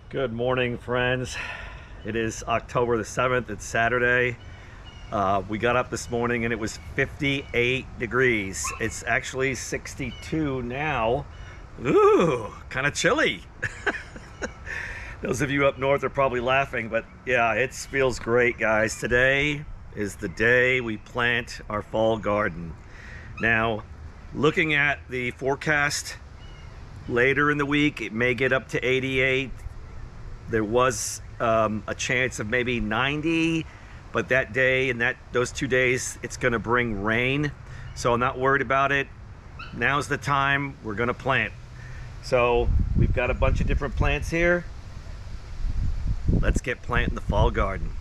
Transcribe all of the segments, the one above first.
Good morning, friends. It is October the 7th. It's Saturday. We got up this morning and it was 58 degrees. It's actually 62 now. Ooh, kind of chilly. Those of you up north are probably laughing, but yeah, it feels great, guys. Today is the day we plant our fall garden. Now, looking at the forecast, later in the week, it may get up to 88. There was a chance of maybe 90, but that day and those 2 days, it's gonna bring rain. So I'm not worried about it. Now's the time we're gonna plant. So we've got a bunch of different plants here. Let's get planting the fall garden.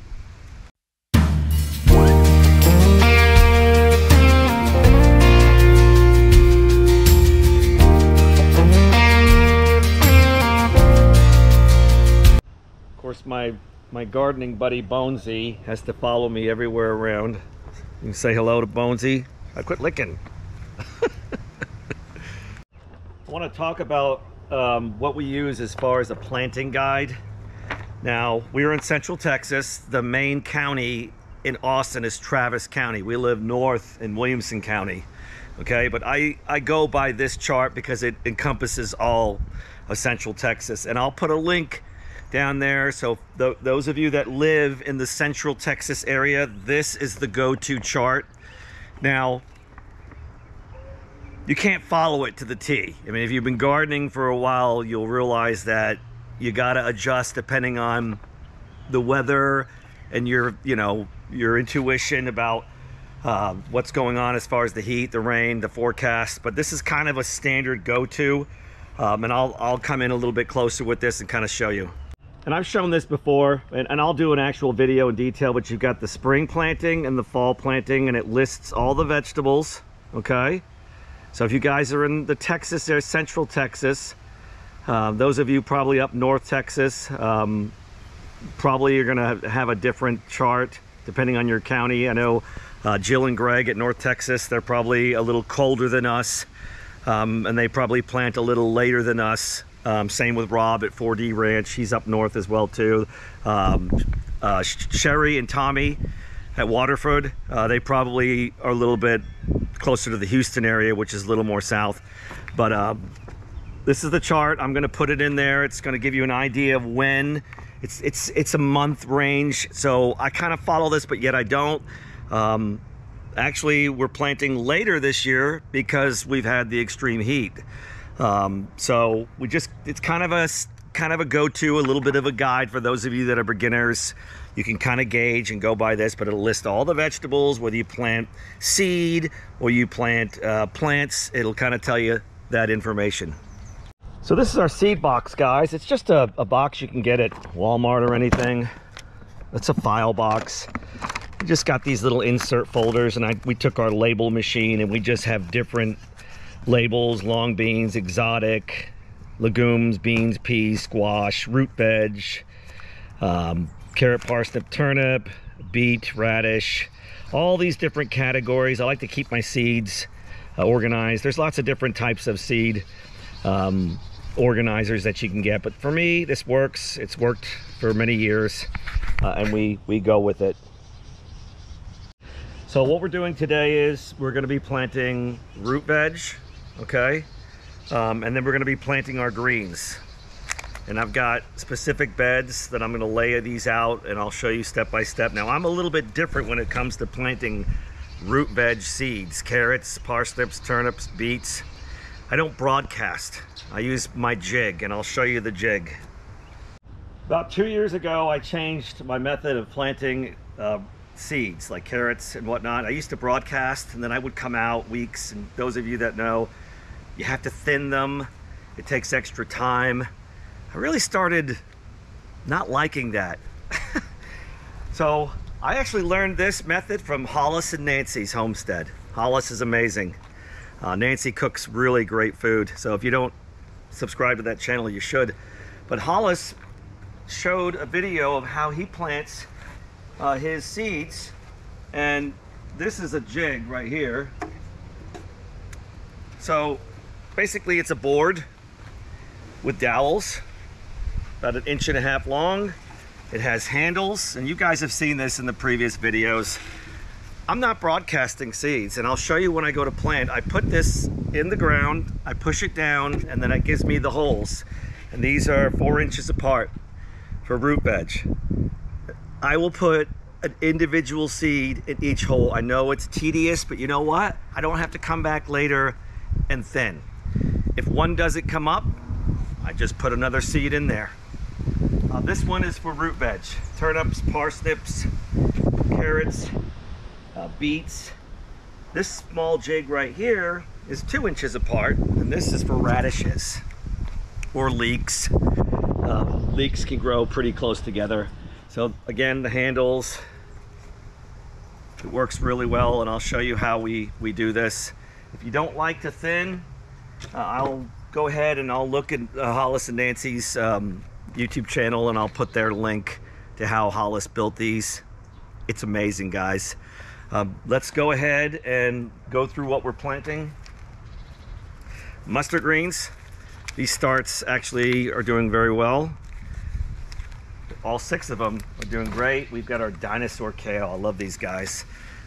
Of course, my gardening buddy Bonesy has to follow me everywhere around. You can say hello to Bonesy. I quit licking. I want to talk about what we use as far as a planting guide. Now, we're in Central Texas. The main county in Austin is Travis County. We live north in Williamson County. Okay, but I go by this chart because it encompasses all of Central Texas, and I'll put a link down there. So those of you that live in the Central Texas area, this is the go-to chart. Now, you can't follow it to the T. I mean, if you've been gardening for a while, you'll realize that you gotta adjust depending on the weather and your intuition about what's going on as far as the heat, the rain, the forecast. But this is kind of a standard go-to, and I'll come in a little bit closer with this and kind of show you. And I've shown this before, and I'll do an actual video in detail, but you've got the spring planting and the fall planting, and it lists all the vegetables, okay? So if you guys are in the Texas area, Central Texas, those of you probably up North Texas, probably you're gonna have a different chart depending on your county. I know Jill and Greg at North Texas, they're probably a little colder than us, and they probably plant a little later than us. Same with Rob at 4D Ranch. He's up north as well too. Cheri and Tommy at Waterfall, they probably are a little bit closer to the Houston area, which is a little more south. But this is the chart. I'm gonna put it in there. It's gonna give you an idea of when. It's a month range. So I kind of follow this, but yet I don't. Actually, we're planting later this year because we've had the extreme heat. So it's kind of a go-to, a little bit of a guide for those of you that are beginners. You can kind of gauge and go by this, but it'll list all the vegetables, whether you plant seed or you plant plants, it'll kind of tell you that information. So this is our seed box, guys. It's just a box you can get at Walmart or anything. It's a file box. We just got these little insert folders, and we took our label machine and we just have different labels: long beans, exotic, legumes, beans, peas, squash, root veg, carrot, parsnip, turnip, beet, radish, all these different categories. I like to keep my seeds organized. There's lots of different types of seed organizers that you can get, but for me, this works. It's worked for many years, and we go with it. So what we're doing today is we're going to be planting root veg, okay, and then we're going to be planting our greens. And I've got specific beds that I'm going to lay these out, and I'll show you step by step. Now, I'm a little bit different when it comes to planting root veg seeds: carrots, parsnips, turnips, beets. I don't broadcast. I use my jig, and I'll show you the jig. About 2 years ago, I changed my method of planting seeds like carrots and whatnot. I used to broadcast, and then I would come out weeks, and those of you that know, you have to thin them. It takes extra time. I really started not liking that. So I actually learned this method from Hollis and Nancy's Homestead. Hollis is amazing. Nancy cooks really great food, so if you don't subscribe to that channel, you should. But Hollis showed a video of how he plants his seeds, and this is a jig right here. So basically it's a board with dowels, about 1.5 inches long. It has handles, and you guys have seen this in the previous videos. I'm not broadcasting seeds, and I'll show you when I go to plant. I put this in the ground, I push it down, and then it gives me the holes. And these are 4 inches apart for root veg. I will put an individual seed in each hole. I know it's tedious, but you know what? I don't have to come back later and thin. If one doesn't come up, I just put another seed in there. This one is for root veg. Turnips, parsnips, carrots, beets. This small jig right here is 2 inches apart, and this is for radishes or leeks. Leeks can grow pretty close together. So again, the handles, it works really well, and I'll show you how we do this. If you don't like to thin, I'll go ahead and I'll look at Hollis and Nancy's YouTube channel, and I'll put their link to how Hollis built these. It's amazing, guys. Let's go ahead and go through what we're planting. Mustard greens. These starts actually are doing very well. All 6 of them are doing great. We've got our dinosaur kale. I love these guys.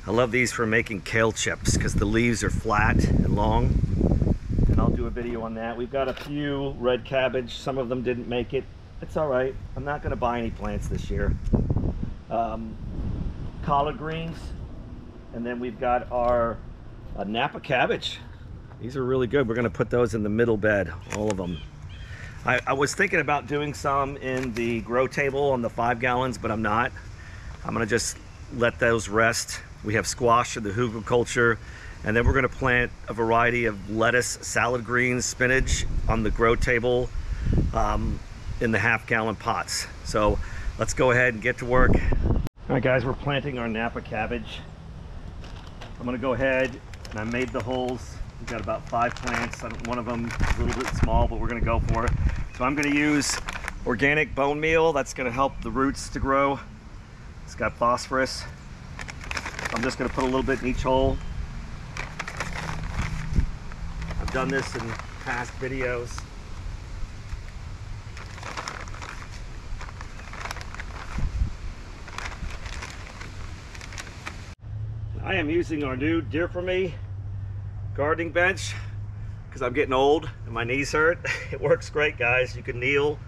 I love these for making kale chips because the leaves are flat and long. And I'll do a video on that. We've got a few red cabbage. Some of them didn't make it. It's all right. I'm not going to buy any plants this year. Collard greens. And then we've got our Napa cabbage. These are really good. We're going to put those in the middle bed, all of them. I was thinking about doing some in the grow table on the 5 gallons, but I'm not. I'm going to just let those rest. We have squash in the hugelkultur, and then we're going to plant a variety of lettuce, salad greens, spinach on the grow table in the 1/2 gallon pots. So let's go ahead and get to work. All right, guys, we're planting our Napa cabbage. I'm going to go ahead, and I made the holes. We've got about 5 plants. One of them is a little bit small, but we're going to go for it. So I'm going to use organic bone meal. That's going to help the roots to grow. It's got phosphorus. I'm just going to put a little bit in each hole. I've done this in past videos. I am using our new Dear For Me gardening bench because I'm getting old and my knees hurt. It works great, guys. You can kneel.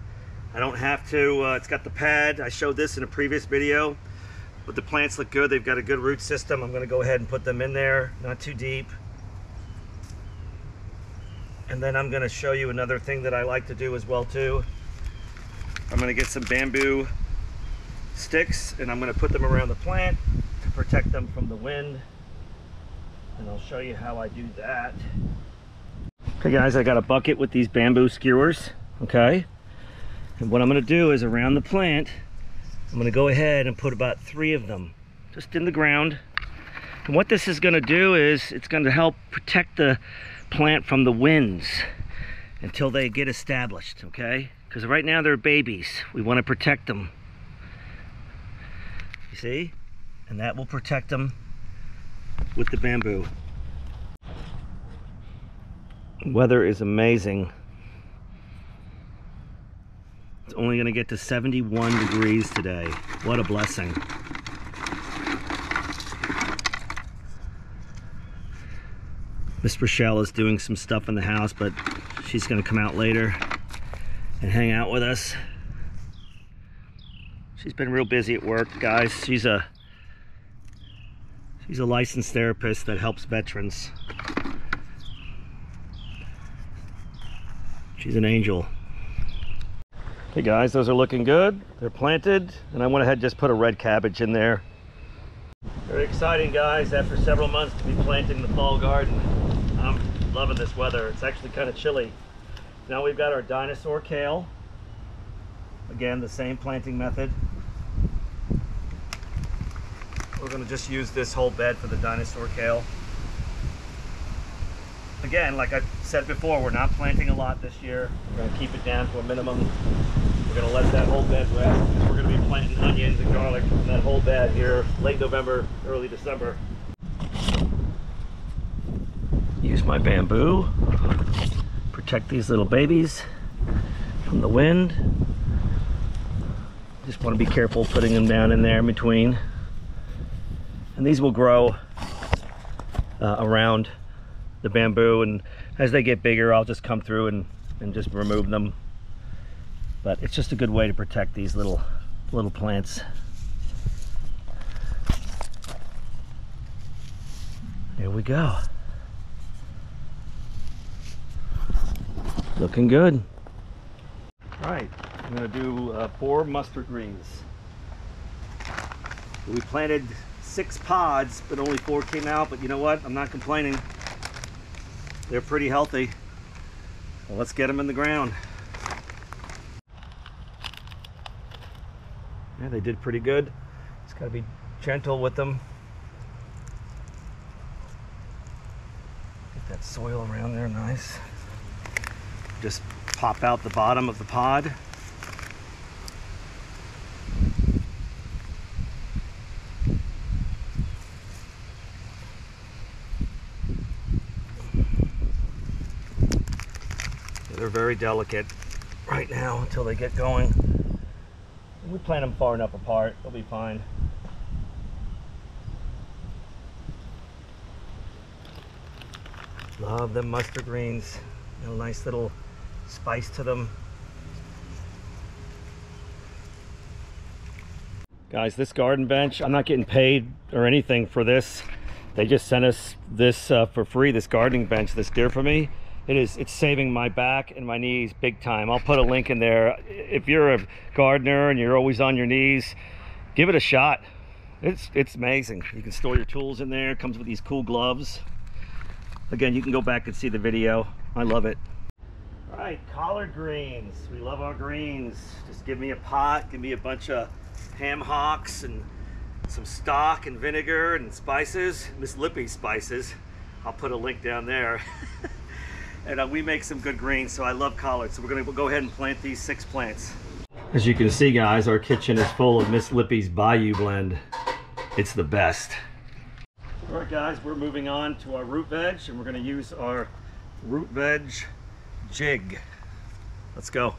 I don't have to. It's got the pad. I showed this in a previous video, but the plants look good. They've got a good root system. I'm going to go ahead and put them in there, not too deep. And then I'm going to show you another thing that I like to do as well too. I'm going to get some bamboo sticks and I'm going to put them around the plant to protect them from the wind. And I'll show you how I do that. Okay, guys, I got a bucket with these bamboo skewers, okay? And what I'm going to do is around the plant, I'm going to go ahead and put about 3 of them just in the ground. And what this is going to do is it's going to help protect the plant from the winds until they get established, okay? Because right now they're babies. We want to protect them. You see? And that will protect them with the bamboo. Weather is amazing. It's only going to get to 71 degrees today. What a blessing. Miss Rochelle is doing some stuff in the house, but she's going to come out later and hang out with us. She's been real busy at work, guys. She's a licensed therapist that helps veterans. She's an angel. Okay, guys, those are looking good. They're planted, and I went ahead and just put a red cabbage in there. Very exciting, guys, after several months to be planting the fall garden. I'm loving this weather. It's actually kind of chilly. Now we've got our dinosaur kale. Again, the same planting method. We're going to just use this whole bed for the dinosaur kale. Again, like I said before, we're not planting a lot this year. We're going to keep it down to a minimum. We're going to let that whole bed rest. We're going to be planting onions and garlic in that whole bed here late November, early December. Use my bamboo. Protect these little babies from the wind. Just want to be careful putting them down in there in between. And these will grow around the bamboo, and as they get bigger I'll just come through and just remove them. But it's just a good way to protect these little plants. There we go. Looking good. All right, I'm gonna do 4 mustard greens. We planted 6 pods, but only 4 came out, but you know what? I'm not complaining. They're pretty healthy. Well, let's get them in the ground. Yeah, they did pretty good. Just gotta be gentle with them. Get that soil around there nice. Just pop out the bottom of the pod. They're very delicate right now until they get going. We plant them far enough apart, they'll be fine. Love them mustard greens. A nice little spice to them. Guys, this garden bench, I'm not getting paid or anything for this. They just sent us this for free, this gardening bench, this gear for me. It's saving my back and my knees big time. I'll put a link in there. If you're a gardener and you're always on your knees, give it a shot. It's amazing. You can store your tools in there. It comes with these cool gloves. Again, you can go back and see the video. I love it. All right, collard greens. We love our greens. Just give me a pot, give me a bunch of ham hocks and some stock and vinegar and spices. Miss Lippy spices. I'll put a link down there. And we make some good greens, so I love collards. So we're gonna go ahead and plant these 6 plants. As you can see, guys, our kitchen is full of Miss Lippy's Bayou blend. It's the best. All right, guys, we're moving on to our root veg, and we're gonna use our root veg jig. Let's go.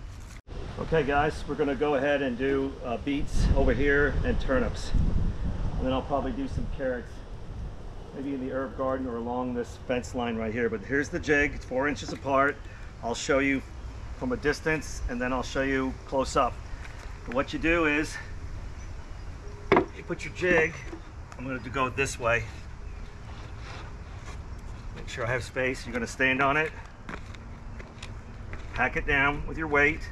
Okay, guys, we're gonna go ahead and do beets over here and turnips. And then I'll probably do some carrots. Maybe in the herb garden or along this fence line right here. But here's the jig, it's 4 inches apart. I'll show you from a distance and then I'll show you close up. And what you do is, you put your jig, I'm going to go this way. Make sure I have space. You're going to stand on it, pack it down with your weight,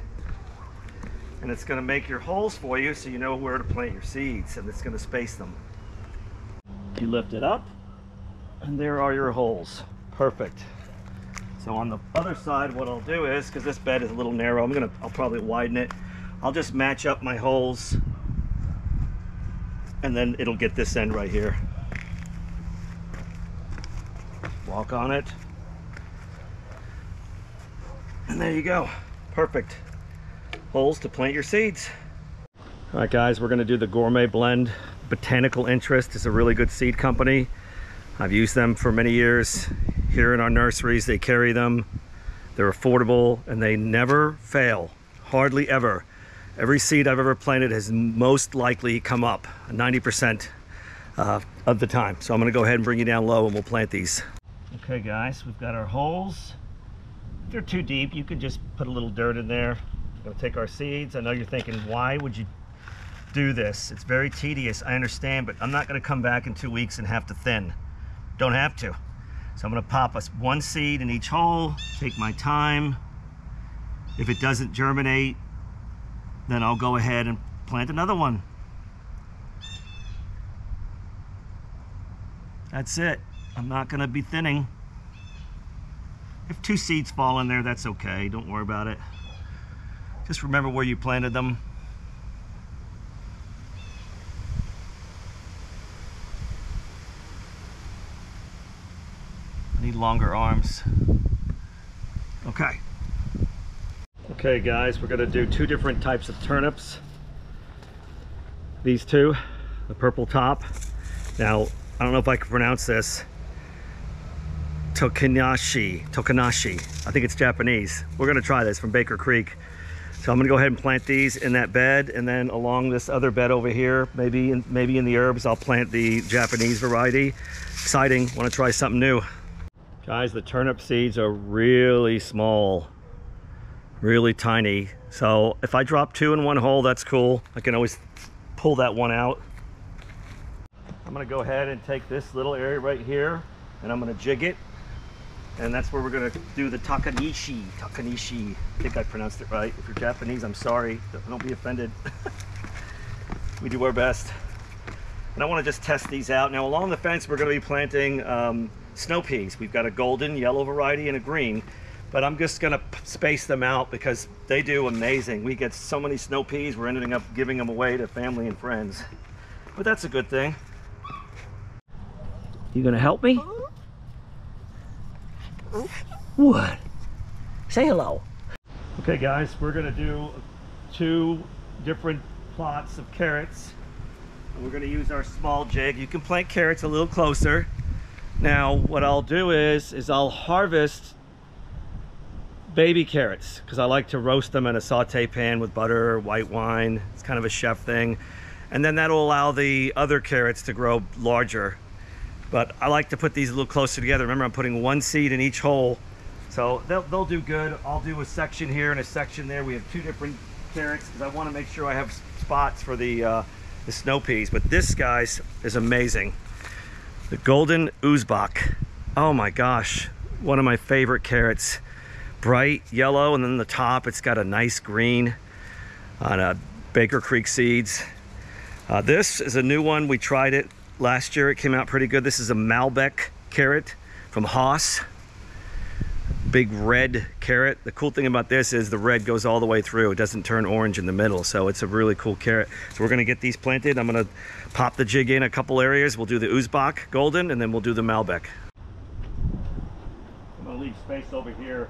and it's going to make your holes for you so you know where to plant your seeds, and it's going to space them. You lift it up, and there are your holes. Perfect. So on the other side, what I'll do is, because this bed is a little narrow, I'll probably widen it. I'll just match up my holes, and then it'll get this end right here. Walk on it, and there you go. Perfect. Holes to plant your seeds. All right, guys, we're going to do the Gourmet Blend. Botanical Interest is a really good seed company. I've used them for many years here in our nurseries. They carry them, they're affordable, and they never fail, hardly ever. Every seed I've ever planted has most likely come up 90% of the time. So I'm going to go ahead and bring you down low and we'll plant these. Okay, guys, we've got our holes. If they're too deep, you could just put a little dirt in there. We'll take our seeds. I know you're thinking, why would you do this? It's very tedious, I understand, but I'm not going to come back in 2 weeks and have to thin. Don't have to. So I'm going to pop us 1 seed in each hole, take my time. If it doesn't germinate, then I'll go ahead and plant another one. That's it. I'm not going to be thinning. If 2 seeds fall in there, that's okay. Don't worry about it. Just remember where you planted them. Need longer arms. Okay, guys, we're going to do 2 different types of turnips. These 2, the purple top. Now, I don't know if I can pronounce this. Tokanashi. I think it's Japanese. We're going to try this from Baker Creek. So I'm gonna go ahead and plant these in that bed, and then along this other bed over here, maybe in the herbs, I'll plant the Japanese variety. Exciting, wanna try something new. Guys, the turnip seeds are really small, really tiny. So if I drop 2 in one hole, that's cool. I can always pull that one out. I'm gonna go ahead and take this little area right here, and I'm gonna jig it. And that's where we're gonna do the takanishi. Takanishi, I think I pronounced it right. If you're Japanese, I'm sorry, don't be offended. We do our best. And I wanna just test these out. Now along the fence, we're gonna be planting snow peas. We've got a golden yellow variety and a green, but I'm just gonna space them out because they do amazing. We get so many snow peas, we're ending up giving them away to family and friends. But that's a good thing. You gonna help me? What? Say hello. Okay guys, we're gonna do 2 different plots of carrots. And we're gonna use our small jig. You can plant carrots a little closer. Now what I'll do is I'll harvest baby carrots because I like to roast them in a saute pan with butter, white wine. It's kind of a chef thing. And then that'll allow the other carrots to grow larger. But I like to put these a little closer together. Remember, I'm putting 1 seed in each hole. So they'll do good. I'll do a section here and a section there. We have 2 different carrots because I want to make sure I have spots for the snow peas. But this, guys, is amazing. The golden Uzbek. Oh my gosh, one of my favorite carrots. Bright yellow, and then the top, it's got a nice green on Baker Creek seeds. This is a new one. We tried it last year. It came out pretty good. This is a Malbec carrot from Haas. Big red carrot. The cool thing about this is the red goes all the way through. It doesn't turn orange in the middle, so it's a really cool carrot. So we're gonna get these planted. I'm gonna pop the jig in a couple areas. We'll do the Uzbek golden, and then we'll do the Malbec. I'm gonna leave space over here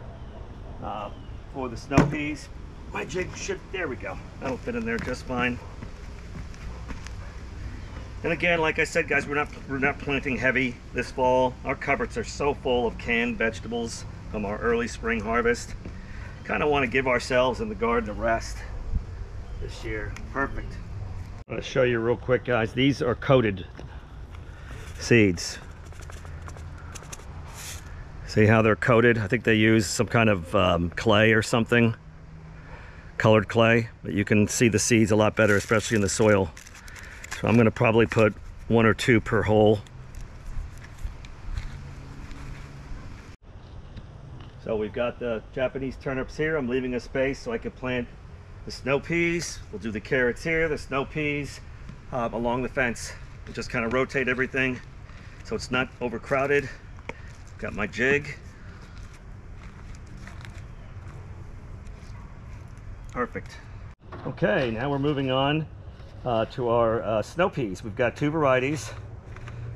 for the snow peas. My jig should, there we go. That'll fit in there just fine. And again, like I said, guys, we're not planting heavy this fall. Our cupboards are so full of canned vegetables from our early spring harvest. Kind of want to give ourselves in the garden a rest this year. Perfect. I'm going to show you real quick, guys. These are coated seeds. See how they're coated? I think they use some kind of clay or something, colored clay, but you can see the seeds a lot better, especially in the soil. So I'm going to probably put 1 or 2 per hole. So we've got the Japanese turnips here. I'm leaving a space so I can plant the snow peas. We'll do the carrots here, the snow peas along the fence. We'll just kind of rotate everything so it's not overcrowded. Got my jig. Perfect. Okay, now we're moving on to our snow peas. We've got 2 varieties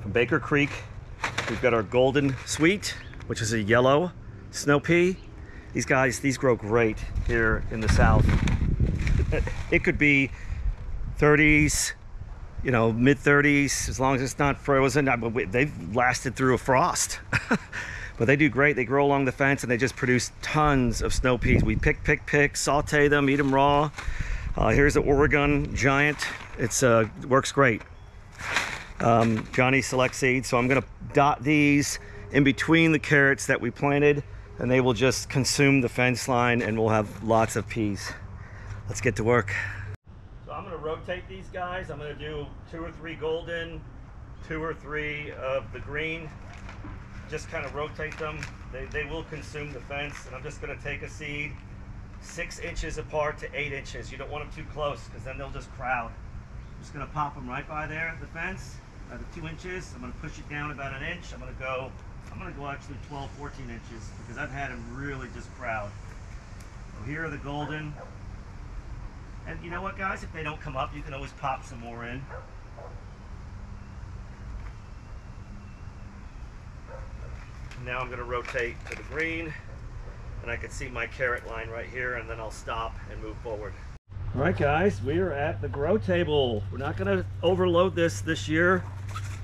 from Baker Creek. We've got our golden sweet, which is a yellow snow pea. These guys, these grow great here in the south. It could be 30s, you know, mid 30s, as long as it's not frozen. They've lasted through a frost. But they do great. They grow along the fence and they just produce tons of snow peas. We pick, saute them, eat them raw. Here's the Oregon Giant. It's works great. Johnny Select Seeds. So I'm gonna dot these in between the carrots that we planted, and they will just consume the fence line and we'll have lots of peas. Let's get to work. So I'm gonna rotate these guys. I'm gonna do 2 or 3 golden, 2 or 3 of the green. Just kind of rotate them. They will consume the fence, and I'm just gonna take a seed 6 inches apart to 8 inches. You don't want them too close because then they'll just crowd. I'm just gonna pop them right by there, the fence, about 2 inches. I'm gonna push it down about 1 inch. I'm gonna go actually 12, 14 inches because I've had them really just crowd. So here are the golden. And you know what, guys? If they don't come up, you can always pop some more in. Now I'm gonna rotate to the green, and I can see my carrot line right here, and then I'll stop and move forward. All right, guys, we are at the grow table. We're not gonna overload this year.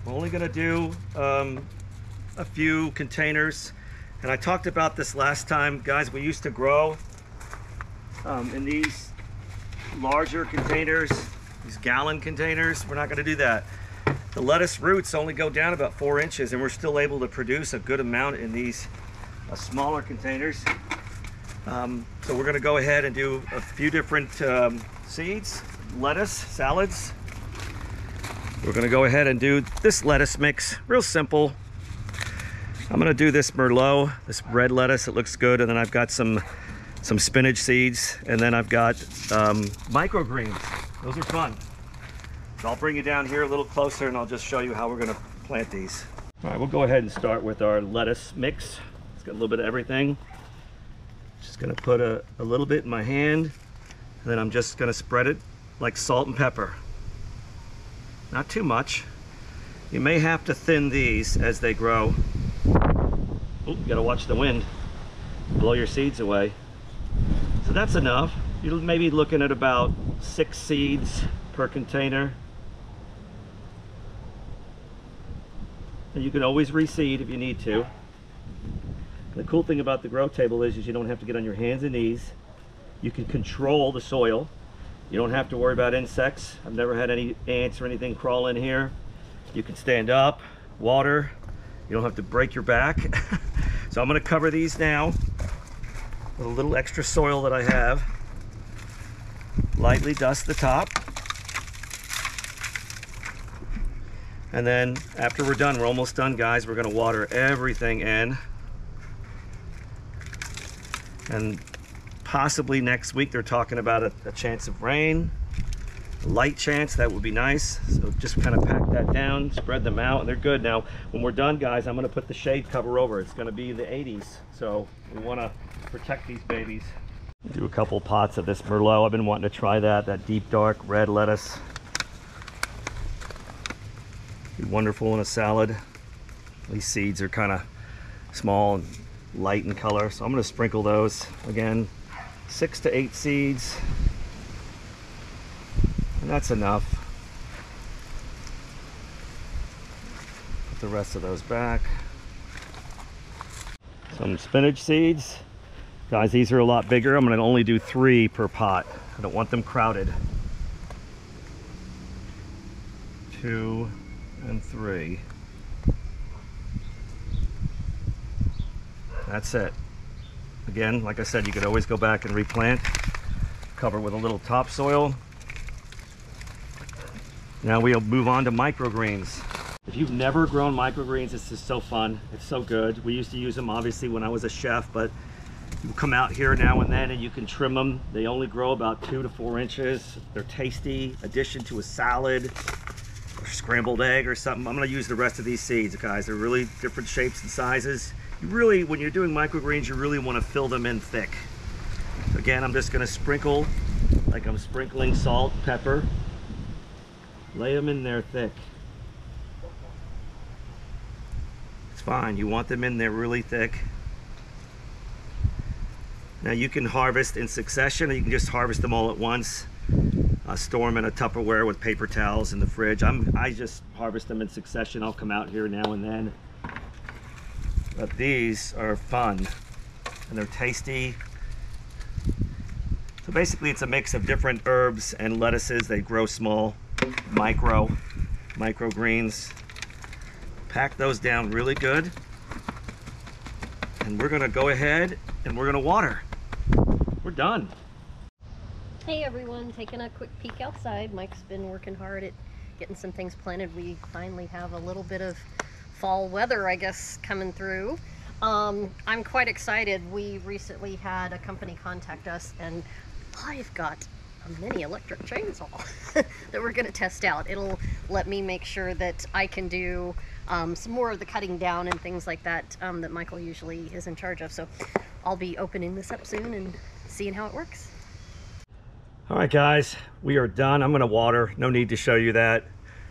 We're only gonna do a few containers. And I talked about this last time, guys. We used to grow in these larger containers, these gallon containers. We're not going to do that. The lettuce roots only go down about 4 inches, and we're still able to produce a good amount in these smaller containers. So we're going to go ahead and do a few different seeds, lettuce, salads. We're going to go ahead and do this lettuce mix, real simple. I'm going to do this Merlot, this red lettuce. It looks good, and then I've got some spinach seeds, and then I've got microgreens. Those are fun. So I'll bring you down here a little closer, and I'll just show you how we're going to plant these. All right, we'll go ahead and start with our lettuce mix. It's got a little bit of everything. Just going to put a little bit in my hand, and then I'm just going to spread it like salt and pepper. Not too much. You may have to thin these as they grow. Oh, you got to watch the wind. Blow your seeds away. So that's enough. You're maybe looking at about 6 seeds per container. And you can always reseed if you need to. The cool thing about the grow table is you don't have to get on your hands and knees. You can control the soil. You don't have to worry about insects. I've never had any ants or anything crawl in here. You can stand up, water. You don't have to break your back. So I'm going to cover these now with a little extra soil that I have. Lightly dust the top. And then after we're done, we're almost done, guys, we're going to water everything in. And possibly next week they're talking about a chance of rain, a light chance. That would be nice. So just kind of pack that down, spread them out, and they're good. Now when we're done, guys, I'm going to put the shade cover over. It's going to be the 80s, so we want to protect these babies. Do a couple pots of this Merlot. I've been wanting to try that deep dark red lettuce. Be wonderful in a salad. These seeds are kind of small and light in color, so I'm going to sprinkle those again. 6 to 8 seeds, and that's enough. Put the rest of those back. Some spinach seeds, guys. These are a lot bigger. I'm going to only do 3 per pot. I don't want them crowded. 2 and 3. That's it. Again, like I said, you could always go back and replant. Cover with a little topsoil. Now we'll move on to microgreens. If you've never grown microgreens, this is so fun. It's so good. We used to use them obviously when I was a chef, but you come out here now and then and you can trim them. They only grow about 2 to 4 inches. They're tasty addition to a salad or scrambled egg or something. I'm going to use the rest of these seeds, guys. They're really different shapes and sizes. You really, when you're doing microgreens, you really want to fill them in thick. So again, I'm just going to sprinkle like I'm sprinkling salt, pepper. Lay them in there thick. It's fine. You want them in there really thick. Now you can harvest in succession, or you can just harvest them all at once. Store them in a Tupperware with paper towels in the fridge. I just harvest them in succession. I'll come out here now and then. But these are fun and they're tasty. So basically it's a mix of different herbs and lettuces. They grow small, microgreens. Pack those down really good. And we're gonna go ahead and we're gonna water. We're done. Hey everyone, taking a quick peek outside. Mike's been working hard at getting some things planted. We finally have a little bit of fall weather, I guess, coming through. I'm quite excited. We recently had a company contact us, and I've got a mini electric chainsaw that we're going to test out. It'll let me make sure that I can do some more of the cutting down and things like that that Michael usually is in charge of. So I'll be opening this up soon and seeing how it works. All right, guys, we are done. I'm going to water. No need to show you that.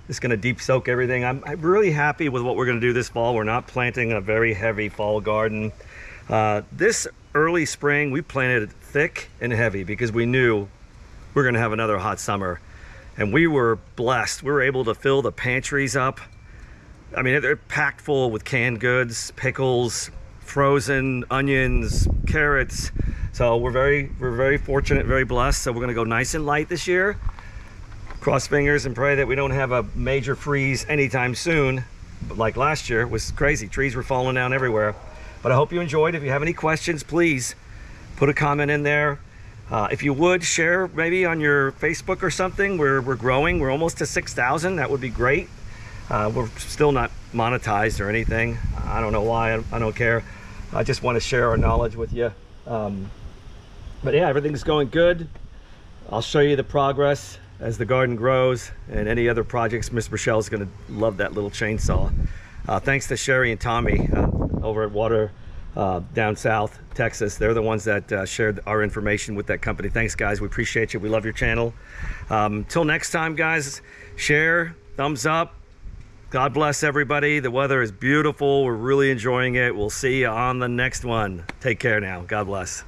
Just going to deep soak everything. I'm really happy with what we're going to do this fall. We're not planting a very heavy fall garden. This early spring, we planted thick and heavy because we knew we're going to have another hot summer. And we were blessed. We were able to fill the pantries up. I mean, they're packed full with canned goods, pickles, frozen onions, carrots, So we're very fortunate, very blessed. So we're gonna go nice and light this year. Cross fingers and pray that we don't have a major freeze anytime soon. But like last year, it was crazy. Trees were falling down everywhere. But I hope you enjoyed. If you have any questions, please put a comment in there. If you would share maybe on your Facebook or something. We're growing. We're almost to 6,000. That would be great. We're still not monetized or anything. I don't know why. I don't care. I just want to share our knowledge with you. But yeah, everything's going good. I'll show you the progress as the garden grows, and any other projects. Miss Rochelle's going to love that little chainsaw. Thanks to Cheri and Tommy over at down south Texas. They're the ones that shared our information with that company. Thanks, guys. We appreciate you. We love your channel. Till next time, guys, share, thumbs up. God bless everybody. The weather is beautiful. We're really enjoying it. We'll see you on the next one. Take care now. God bless.